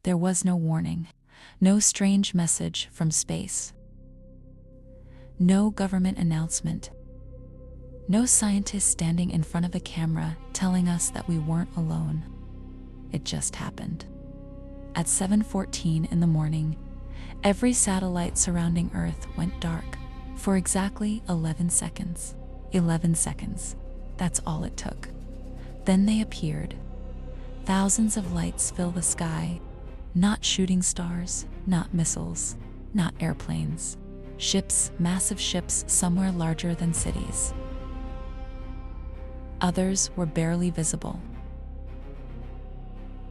There was no warning, no strange message from space, no government announcement, no scientist standing in front of a camera telling us that we weren't alone. It just happened. At 7:14 in the morning, every satellite surrounding Earth went dark for exactly 11 seconds. 11 seconds. That's all it took. Then they appeared. Thousands of lights fill the sky. Not shooting stars, not missiles, not airplanes. Ships, massive ships somewhere larger than cities. Others were barely visible.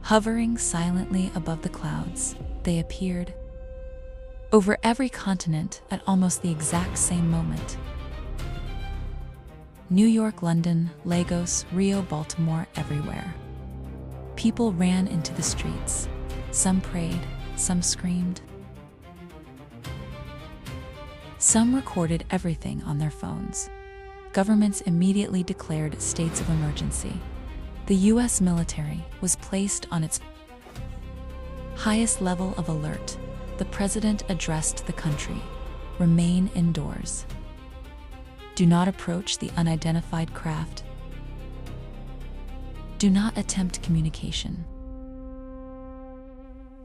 Hovering silently above the clouds, they appeared over every continent at almost the exact same moment. New York, London, Lagos, Rio, Baltimore, everywhere. People ran into the streets. Some prayed, some screamed. Some recorded everything on their phones. Governments immediately declared states of emergency. The US military was placed on its highest level of alert. The president addressed the country. Remain indoors. Do not approach the unidentified craft. Do not attempt communication.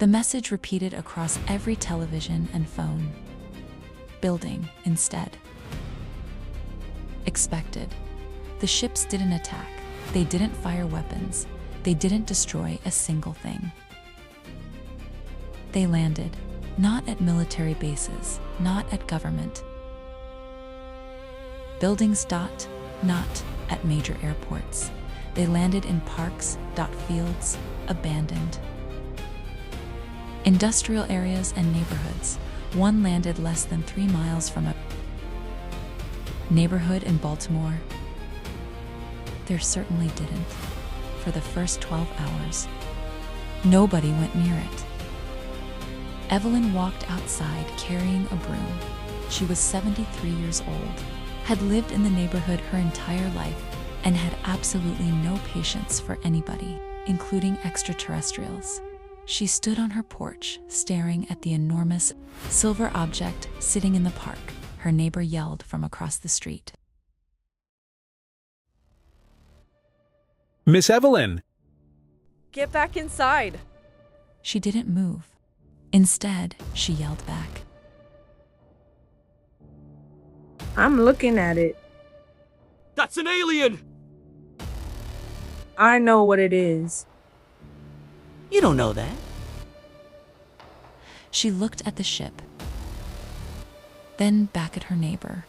The message repeated across every television and phone. Building instead. Expected. The ships didn't attack. They didn't fire weapons. They didn't destroy a single thing. They landed, not at military bases, not at government buildings, not at major airports. They landed in parks, fields, abandoned industrial areas and neighborhoods. One landed less than 3 miles from a neighborhood in Baltimore. There certainly didn't. For the first 12 hours, nobody went near it. Evelyn walked outside carrying a broom. She was 73 years old, had lived in the neighborhood her entire life, and had absolutely no patience for anybody, including extraterrestrials. She stood on her porch, staring at the enormous silver object sitting in the park. Her neighbor yelled from across the street. Miss Evelyn! Get back inside! She didn't move. Instead, she yelled back. I'm looking at it. That's an alien! I know what it is. You don't know that. She looked at the ship, then back at her neighbor.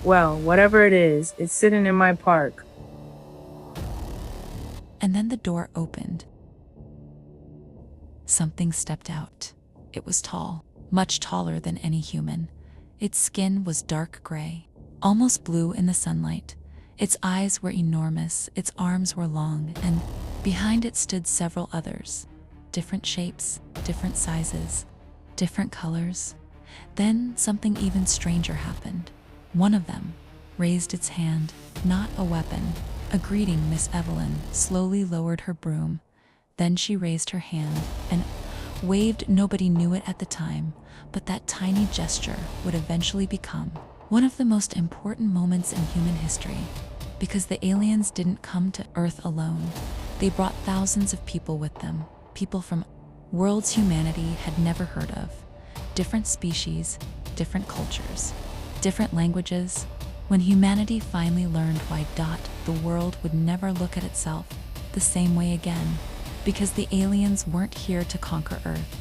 Well, whatever it is, it's sitting in my park. And then the door opened. Something stepped out. It was tall, much taller than any human. Its skin was dark gray, almost blue in the sunlight. Its eyes were enormous, its arms were long, and behind it stood several others. Different shapes, different sizes, different colors. Then something even stranger happened. One of them raised its hand, not a weapon, a greeting. Miss Evelyn slowly lowered her broom. Then she raised her hand and waved. Nobody knew it at the time, but that tiny gesture would eventually become one of the most important moments in human history. Because the aliens didn't come to Earth alone. They brought thousands of people with them, people from worlds humanity had never heard of. Different species, different cultures, different languages. When humanity finally learned why the world would never look at itself the same way again, because the aliens weren't here to conquer Earth.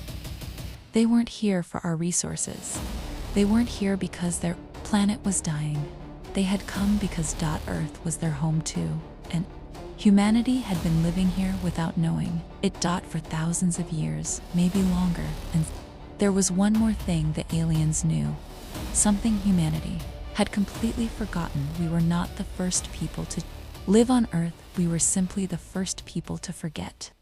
They weren't here for our resources. They weren't here because their planet was dying. They had come because Earth was their home too, and humanity had been living here without knowing it for thousands of years, maybe longer. And there was one more thing the aliens knew, something humanity had completely forgotten. We were not the first people to live on Earth, we were simply the first people to forget.